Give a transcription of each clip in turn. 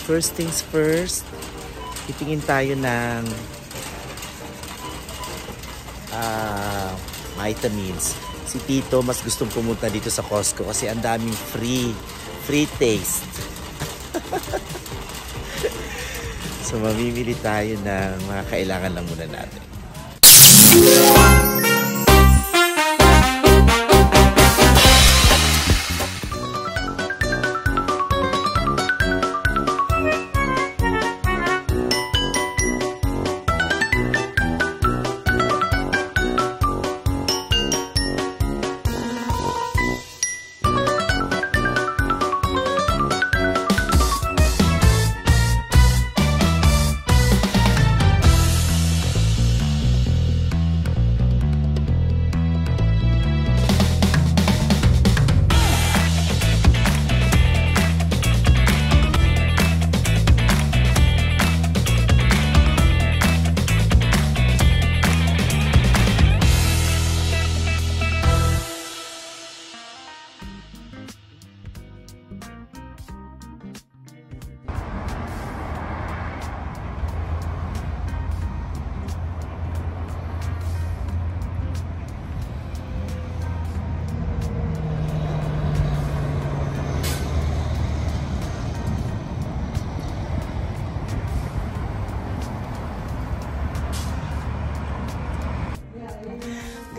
First things first, titingin tayo ng vitamins. Si Tito mas gustong pumunta dito sa Costco kasi ang daming free taste. So mamimili tayo ng mga kailangan lang muna natin.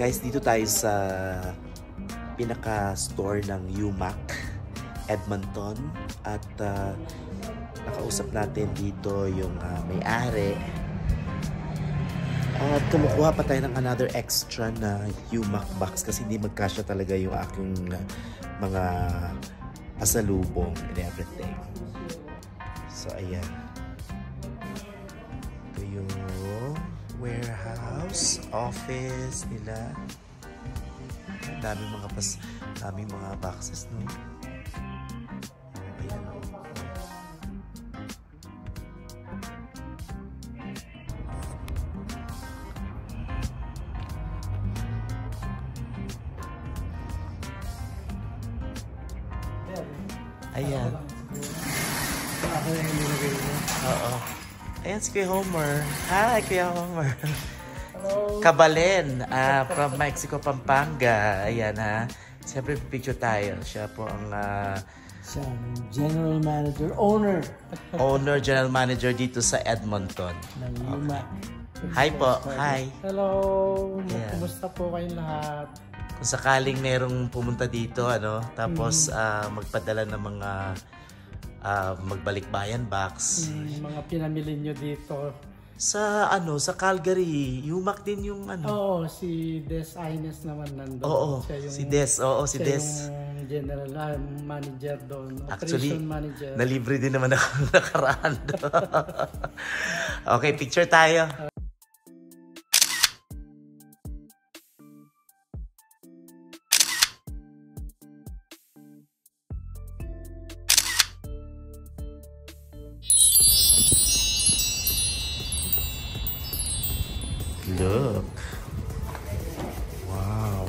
Guys, dito tayo sa pinaka-store ng UMAC, Edmonton. At nakausap natin dito yung may-ari. At kumukuha pa tayo ng another extra na UMAC box kasi hindi magkasya talaga yung aking mga pasalubong and everything. So, ayan. Ito yung warehouse, office nila. Daming mga boxes, no? Ayan, no? Ayan. Oo. Ayan si Kuya Homer. Hi, Kuya Homer. Hello. Kabalen, from Mexico, Pampanga. Ayan, ha. Siyempre, picture tayo. Siya po ang siya, General Manager, General Manager dito sa Edmonton. Ng UMAC. Hi po. Hi. Hello. Yeah. Kumusta po kayong lahat? Kung sakaling merong pumunta dito, tapos magpadala ng mga magbalik-bayan box. Mga pinamili nyo dito. Sa Calgary, UMAC din yung Oo, si Des Ines naman nandun. Oo, si Des. Yung general manager doon. Actually, operation manager. Nalibre din naman ako nakaraan. Okay, picture tayo. Look. Wow.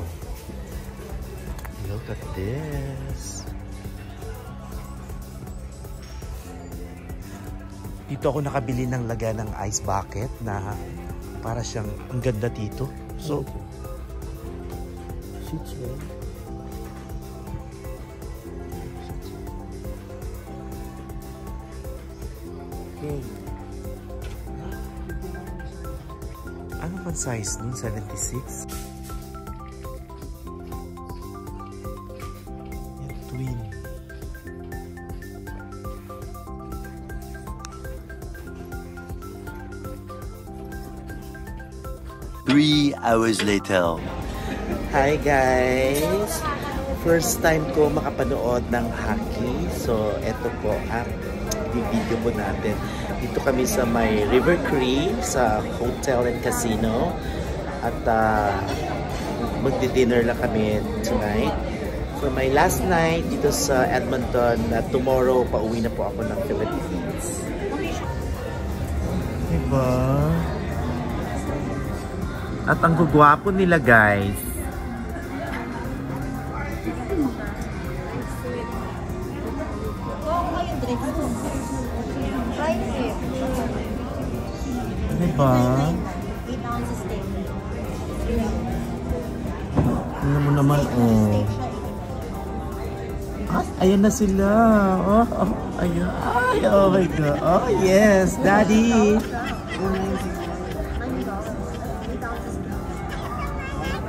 Look at this. Dito ako nakabili ng lagyan ng ice bucket na para siyang ang ganda dito. So, okay. Ano man size nun? 76? Yan, twin. Three hours later. Hi guys! First time ko makapanood ng hockey. So, eto po ang video po natin. Dito kami sa may River Cree sa hotel and casino. At magdi-dinner lang kami tonight. So, my last night dito sa Edmonton. Tomorrow, pauwi na po ako ng Philippines. Diba? At ang gugwapo nila guys. Diba? 8 ounces steak. Ano mo naman, oh. At ayan na sila. Oh, oh, ayan. Ay, oh my God. Oh, yes, Daddy.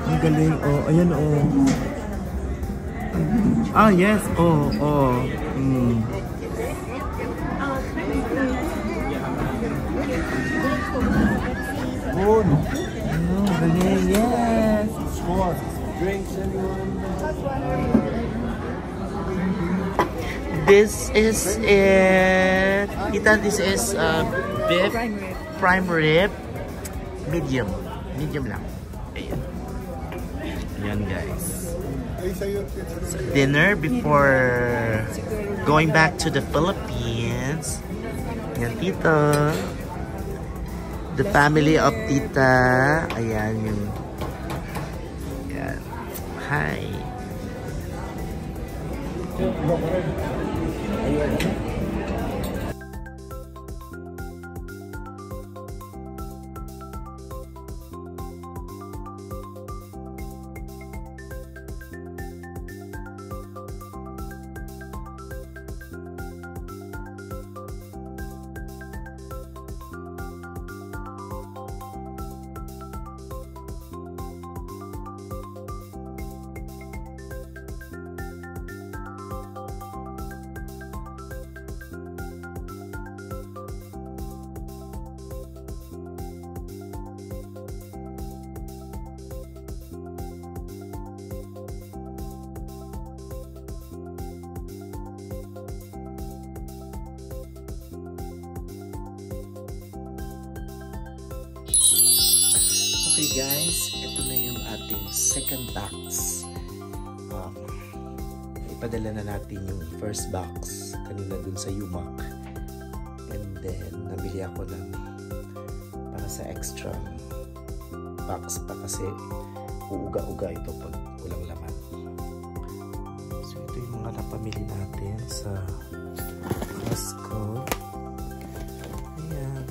Ang galing, oh. Ayan, oh. Ah, yes, oh, oh. Mm. Good. Oh, galing, yes. Drinks, anyone? This is it. Tita, this is beef prime rib. Medium. Medium lang. Ayan. Ayan, guys. So, dinner before going back to the Philippines. Ayan, Tito. The family of Tita. Ayan, yung... Ayan. Hi. Okay guys, ito na yung ating second box. Ipadala na natin yung first box kanina dun sa UMAC. And then, nabili ako ng para sa extra box pa kasi uuga-uga ito pag walang laman. So, ito yung mga napamili natin sa Costco. Ayan.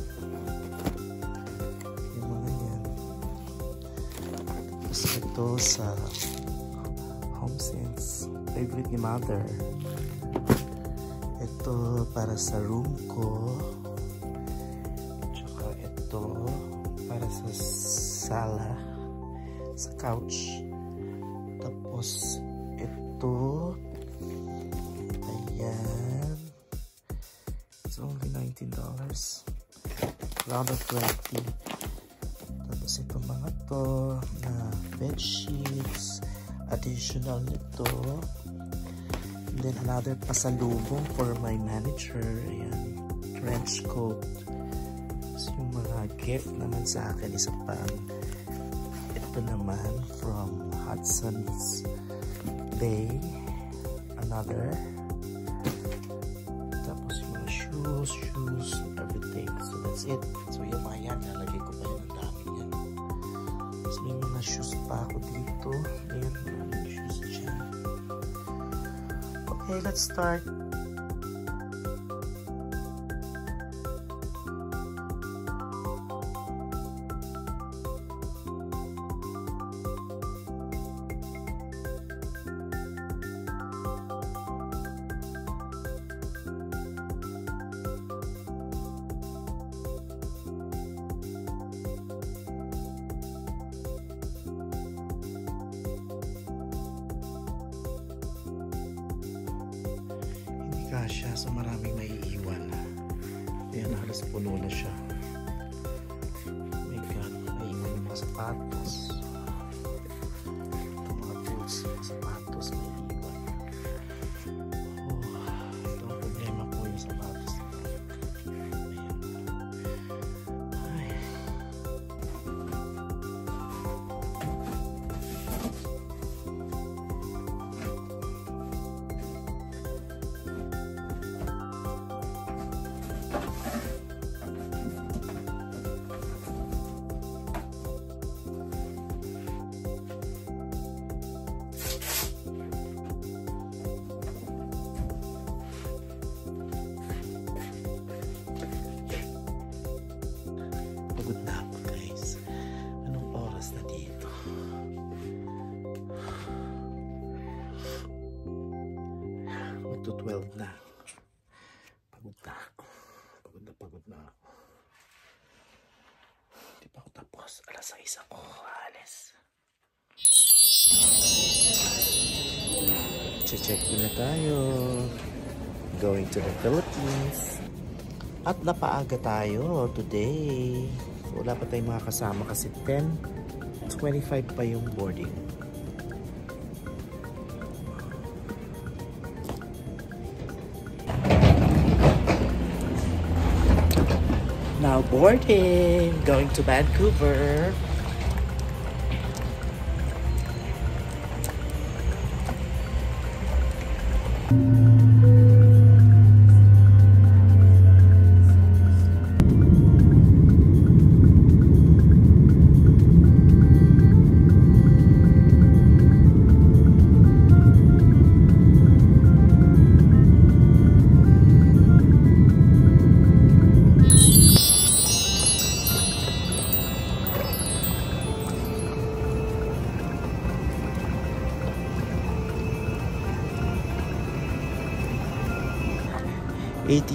Yung mga yan. Tapos ito sa HomeSense. Favorite ni Mother. Ito para sa room ko. Tsaka ito para sa sala. Sa couch. Tapos ito. Ayan. It's only $19. Round of 20. Tapos ito mga to na bed sheets. Additional nito. And then another pasalubong for my manager. Ayan. Trench coat. So yung mga gift naman sa akin isa pang ito naman from Hudson's Bay. Another. Tapos yung mga shoes, everything. So that's it. So yung mga yan, nalagay ko pa yun ang dami yan. Tapos may mga shoes pa ako dito. Ayan, maraming shoes dyan. Okay, let's start. Kasya, so maraming maiiwan. Ayan, halos puno na siya. Oh my God, naiiwan yung mga sapatos. Ito mga boots, mga sapatos maiiwan. Oh, ito ang problema po yung sapatos. Ayan. Ay. pagod na ako, guys. Anong oras na dito? Magto 12 na. Pagod na ako. Pagod na ako. Hindi pa ako tapos. Alas 6 ako. Alis. Check in na tayo. Going to the Philippines. At napaaga tayo today. So, wala pa tayong mga kasama kasi 10:25 pa yung boarding. Now boarding. Going to Vancouver.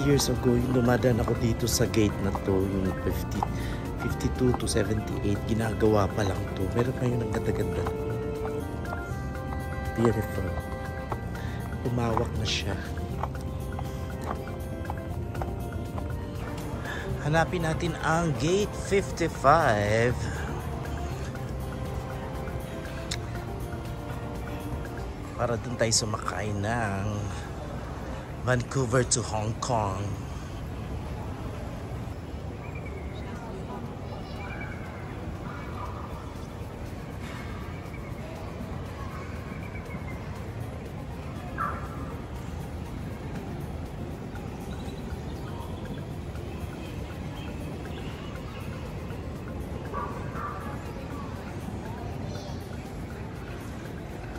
Years ago, yung dumadaan ako dito sa gate na to, yung 52 to 78, ginagawa pa lang to. Meron pa yung nagganda-ganda. Beautiful. Umawak na siya. Hanapin natin ang gate 55. Para dun tayo sumakay ng Vancouver to Hong Kong.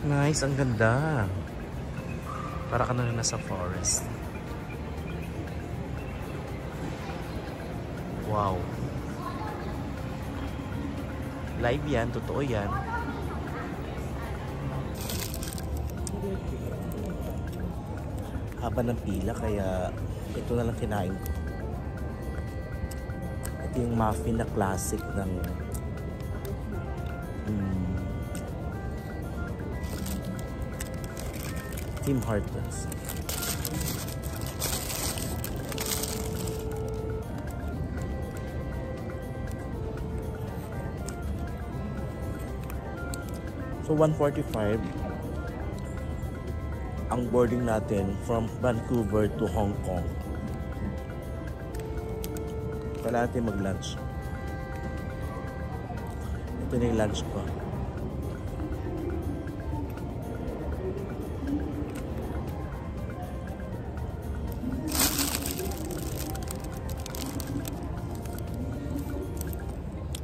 Nice, ang ganda. Para ka na nasa forest. Wow. Live yan, totoo yan. Haba ng pila kaya ito na lang kinain ko. Ito yung muffin na classic ng Tim Hortons. So 1:45 ang boarding natin from Vancouver to Hong Kong. Kailangan natin mag-lunch. Ito na yung lunch ko.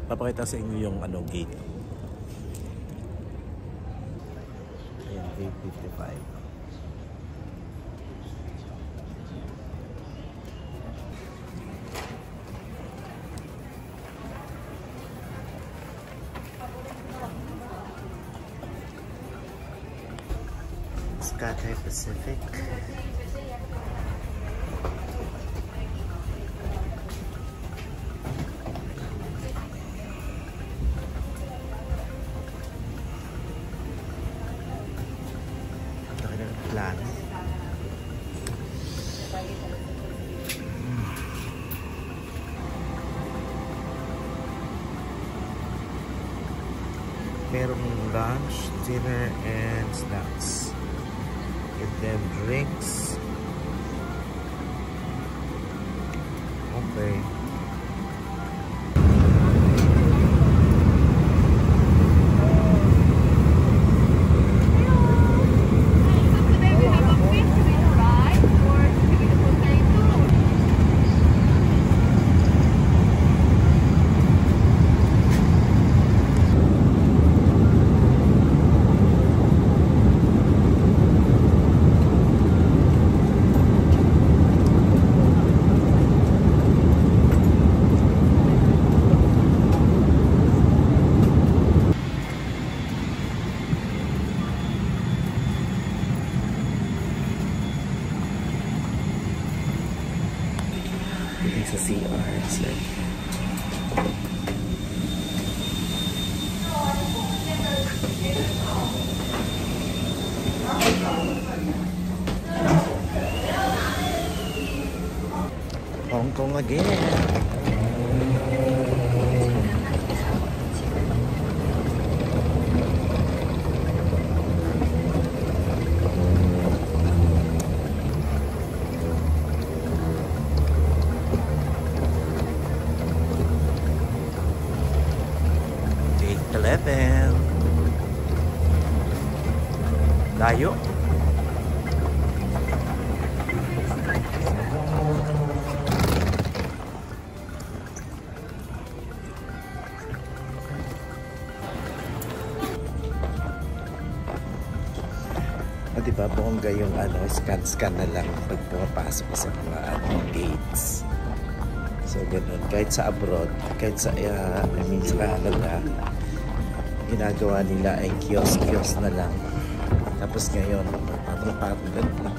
Papakita sa inyo yung gate. Ayan, gate 55. Cathay Pacific. Plan. Merong lunch, dinner, and snacks. And then drinks. Okay. Yung sa CR. So, Hong Kong again. Gate 11. Layo. Diba, bongga yung scan na lang pag pumapasok sa mga gates. So, ganun. Kahit sa abroad, kahit sa, sa Canada, ginagawa nila ay kiosk na lang. Tapos ngayon, patro-patro na.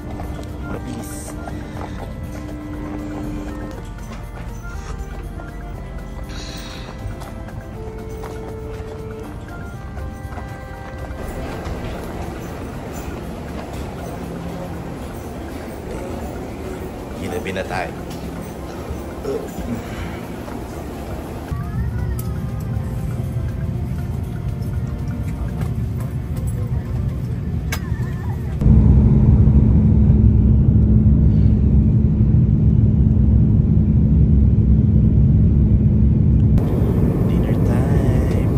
Mabilis. Ginabi na tayo. Dinner time.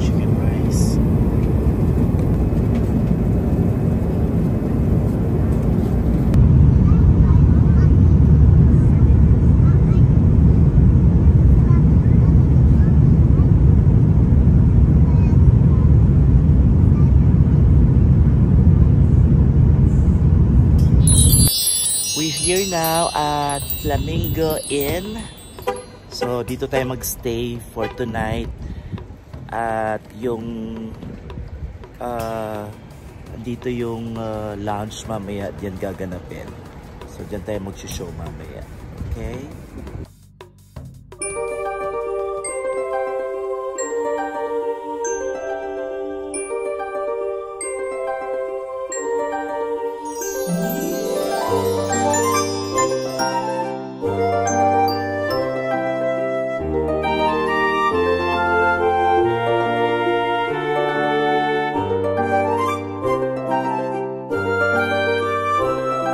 Chicken rice. We're here now at Flamingo Inn. So, dito tayo magstay for tonight. At yung dito yung lounge mamaya, diyan gaganapin. So, diyan tayo mag-show mamaya. Okay?